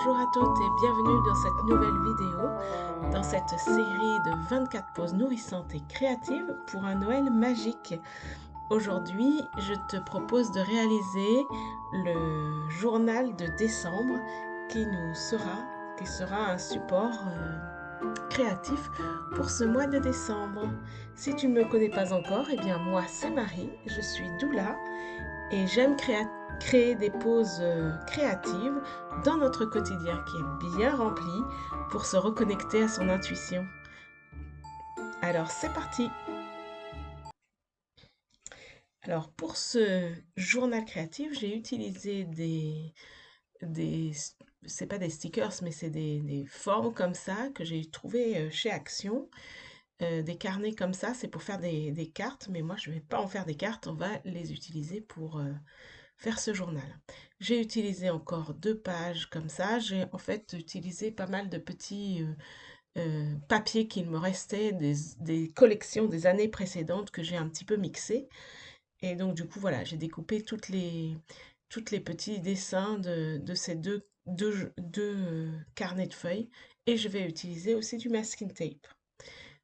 Bonjour à toutes et bienvenue dans cette nouvelle vidéo, dans cette série de 24 pauses nourrissantes et créatives pour un Noël magique. Aujourd'hui, je te propose de réaliser le journal de décembre qui sera un support créatif pour ce mois de décembre. Si tu ne me connais pas encore, eh bien moi c'est Marie, je suis doula et j'aime créer des pauses créatives dans notre quotidien qui est bien rempli pour se reconnecter à son intuition. Alors c'est parti. Alors pour ce journal créatif, j'ai utilisé des c'est pas des stickers, mais c'est des formes comme ça que j'ai trouvées chez Action. Des carnets comme ça, c'est pour faire des cartes, mais moi je vais pas en faire des cartes, on va les utiliser pour faire ce journal. J'ai utilisé encore 2 pages comme ça. J'ai en fait utilisé pas mal de petits papiers qu'il me restait des collections des années précédentes que j'ai un petit peu mixées. Et donc du coup voilà, j'ai découpé toutes les petits dessins de ces deux carnets de feuilles et je vais utiliser aussi du masking tape.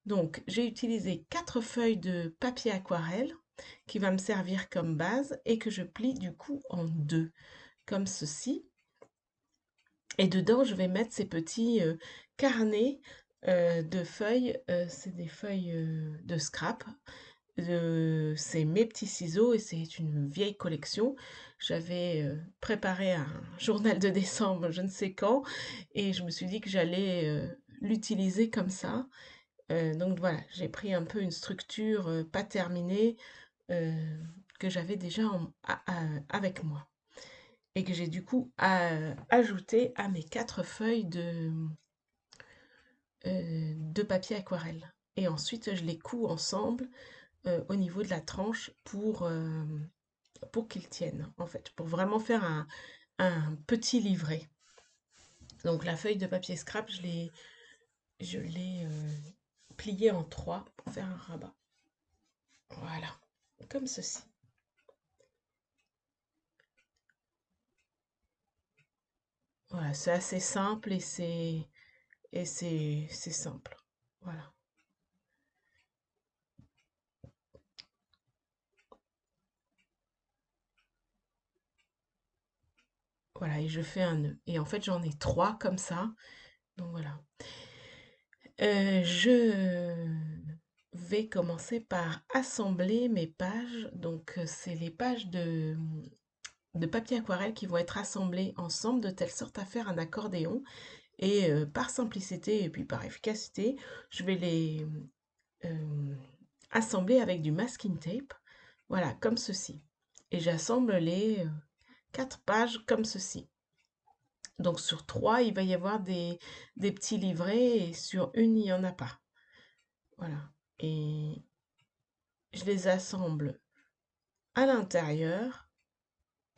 Donc, j'ai utilisé 4 feuilles de papier aquarelle qui va me servir comme base et que je plie du coup en deux, comme ceci. Et dedans, je vais mettre ces petits carnets de feuilles. C'est des feuilles de scrap. C'est mes petits ciseaux et c'est une vieille collection. J'avais préparé un journal de décembre, je ne sais quand, et je me suis dit que j'allais l'utiliser comme ça. Donc voilà, j'ai pris un peu une structure pas terminée euh, que j'avais déjà avec moi et que j'ai du coup ajouté à mes 4 feuilles de papier aquarelle. Et ensuite, je les couds ensemble au niveau de la tranche pour qu'ils tiennent, en fait, pour vraiment faire un petit livret. Donc la feuille de papier scrap, je l'ai pliée en 3 pour faire un rabat. Voilà, comme ceci. Voilà, c'est assez simple et c'est simple. Voilà. Voilà, et je fais un nœud. Et en fait, j'en ai 3 comme ça. Donc voilà. Je vais commencer par assembler mes pages. Donc, c'est les pages de papier aquarelle qui vont être assemblées ensemble de telle sorte à faire un accordéon. Et par simplicité et puis par efficacité, je vais les assembler avec du masking tape. Voilà, comme ceci. Et j'assemble les 4 pages comme ceci. Donc sur 3, il va y avoir des petits livrets et sur une, il n'y en a pas. Voilà. Et je les assemble à l'intérieur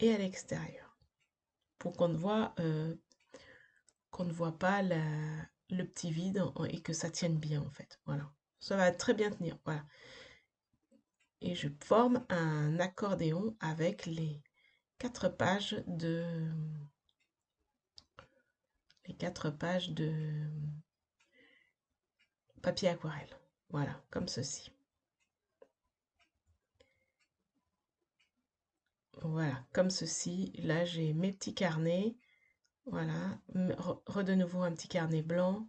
et à l'extérieur pour qu'on ne voit pas le petit vide et que ça tienne bien en fait. Voilà. Ça va très bien tenir. Voilà. Et je forme un accordéon avec les 4 pages de papier aquarelle. Voilà, comme ceci. Voilà, comme ceci. Là, j'ai mes petits carnets. Voilà, de nouveau un petit carnet blanc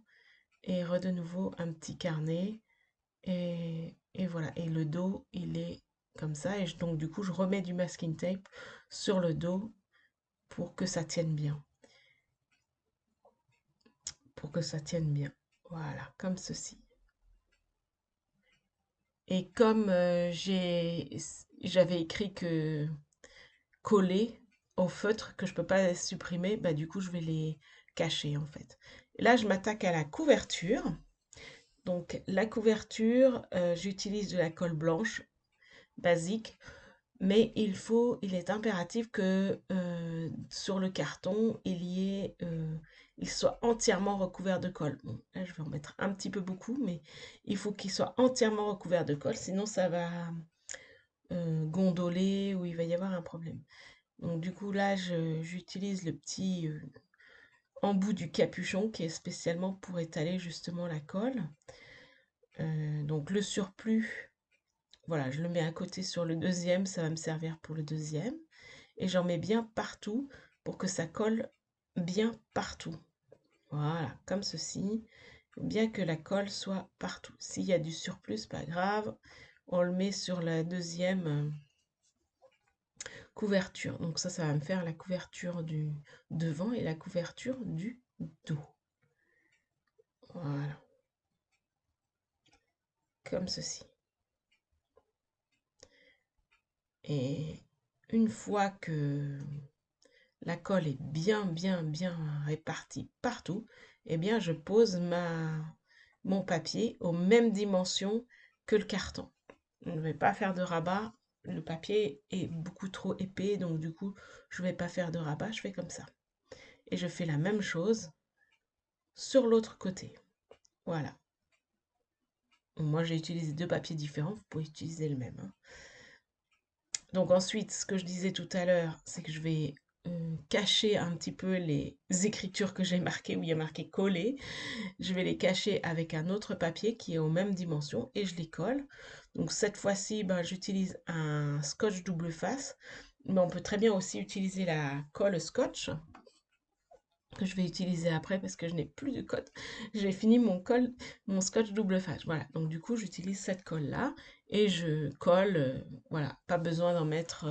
et de nouveau un petit carnet. Et voilà, et le dos, il est comme ça. Et donc, du coup, je remets du masking tape sur le dos pour que ça tienne bien. Pour que ça tienne bien. Voilà, comme ceci. Et comme j'avais écrit que coller au feutre que je peux pas supprimer, bah du coup je vais les cacher en fait. Et là je m'attaque à la couverture. Donc la couverture, j'utilise de la colle blanche basique, mais il est impératif que sur le carton il soit entièrement recouvert de colle. Bon, là je vais en mettre un petit peu beaucoup, mais il faut qu'il soit entièrement recouvert de colle, sinon ça va gondoler ou il va y avoir un problème. Donc du coup là, j'utilise en bout du capuchon qui est spécialement pour étaler justement la colle. Donc le surplus, voilà, je le mets à côté sur le deuxième, ça va me servir pour le deuxième. Et j'en mets bien partout pour que ça colle bien partout. Voilà, comme ceci. Bien que la colle soit partout. S'il y a du surplus, pas grave. On le met sur la deuxième couverture. Donc ça va me faire la couverture du devant et la couverture du dos. Voilà, comme ceci. Et une fois que la colle est bien répartie partout, eh bien je pose mon papier aux mêmes dimensions que le carton. Je ne vais pas faire de rabat, le papier est beaucoup trop épais, donc du coup je ne vais pas faire de rabat, je fais comme ça. Et je fais la même chose sur l'autre côté. Voilà. Moi j'ai utilisé deux papiers différents, vous pouvez utiliser le même, hein. Donc ensuite, ce que je disais tout à l'heure, c'est que je vais cacher un petit peu les écritures que j'ai marquées, où il y a marqué coller. Je vais les cacher avec un autre papier qui est aux mêmes dimensions et je les colle. Donc cette fois-ci, ben, j'utilise un scotch double face, mais on peut très bien aussi utiliser la colle scotch que je vais utiliser après parce que je n'ai plus de colle. J'ai fini mon scotch double face. Voilà, donc du coup j'utilise cette colle-là et je colle, voilà, pas besoin d'en mettre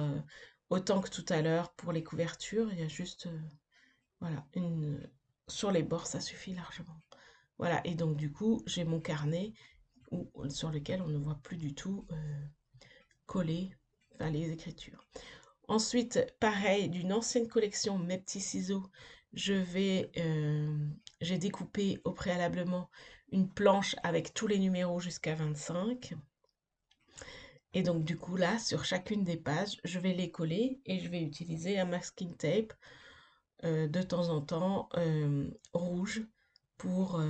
autant que tout à l'heure pour les couvertures, il y a juste, voilà, sur les bords, ça suffit largement. Voilà, et donc du coup j'ai mon carnet sur lequel on ne voit plus du tout coller, enfin, les écritures. Ensuite, pareil, d'une ancienne collection, mes petits ciseaux, j'ai découpé au préalablement une planche avec tous les numéros jusqu'à 25. Et donc du coup là, sur chacune des pages, je vais les coller et je vais utiliser un masking tape de temps en temps rouge pour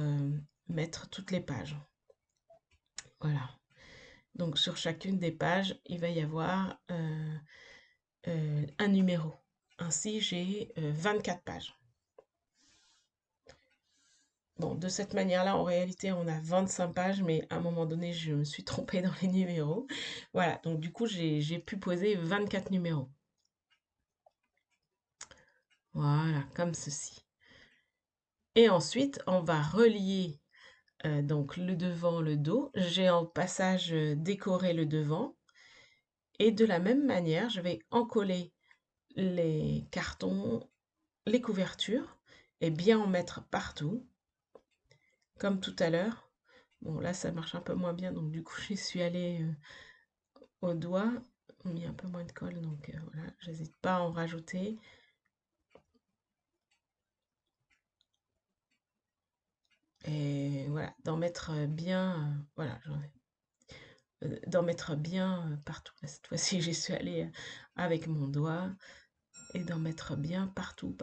mettre toutes les pages. Voilà. Donc sur chacune des pages, il va y avoir un numéro. Ainsi, j'ai 24 pages. Bon, de cette manière-là, en réalité, on a 25 pages, mais à un moment donné, je me suis trompée dans les numéros. Voilà, donc du coup, j'ai pu poser 24 numéros. Voilà, comme ceci. Et ensuite, on va relier donc le devant, le dos. J'ai en passage décoré le devant. Et de la même manière, je vais encoller les cartons, les couvertures, et bien en mettre partout, comme tout à l'heure. Bon, là, ça marche un peu moins bien, donc du coup, j'y suis allée au doigt. On met un peu moins de colle, donc voilà, j'hésite pas à en rajouter. Et voilà, d'en mettre bien, voilà, d'en mettre bien partout. Cette fois-ci, j'y suis allée avec mon doigt et d'en mettre bien partout,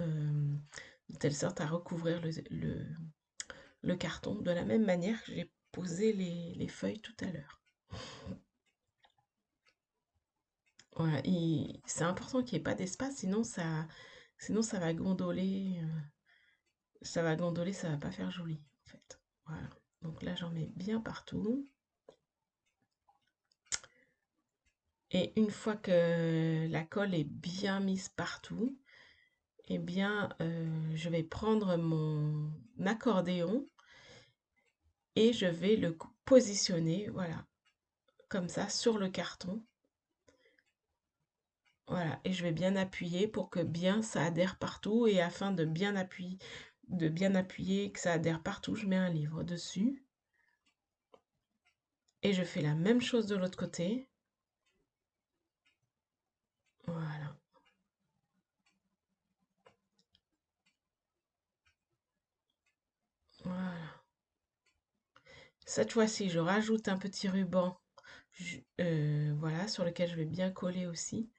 de telle sorte à recouvrir le carton de la même manière que j'ai posé les feuilles tout à l'heure. Voilà, c'est important qu'il n'y ait pas d'espace, sinon ça va gondoler, ça va pas faire joli en fait. Voilà, donc là j'en mets bien partout. Et une fois que la colle est bien mise partout, eh bien je vais prendre mon accordéon et je vais le positionner, voilà, comme ça sur le carton. Voilà, et je vais bien appuyer pour que bien ça adhère partout et afin de bien appuyer, que ça adhère partout, je mets un livre dessus. Et je fais la même chose de l'autre côté. Voilà. Voilà. Cette fois-ci, je rajoute un petit ruban, voilà, sur lequel je vais bien coller aussi.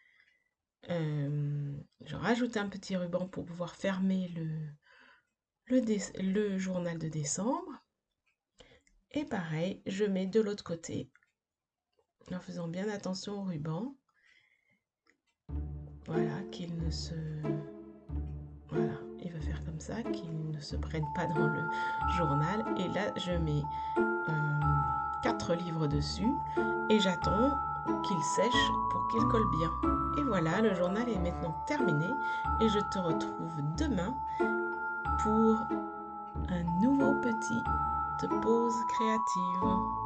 Je rajoute un petit ruban pour pouvoir fermer le journal de décembre. Et pareil, je mets de l'autre côté, en faisant bien attention au ruban. Voilà, qu'il ne se... Voilà. il va faire comme ça, qu'il ne se prenne pas dans le journal. Et là, je mets 4 livres dessus et j'attends qu'il sèche pour qu'il colle bien. Et voilà, le journal est maintenant terminé et je te retrouve demain pour un nouveau petit pause créative.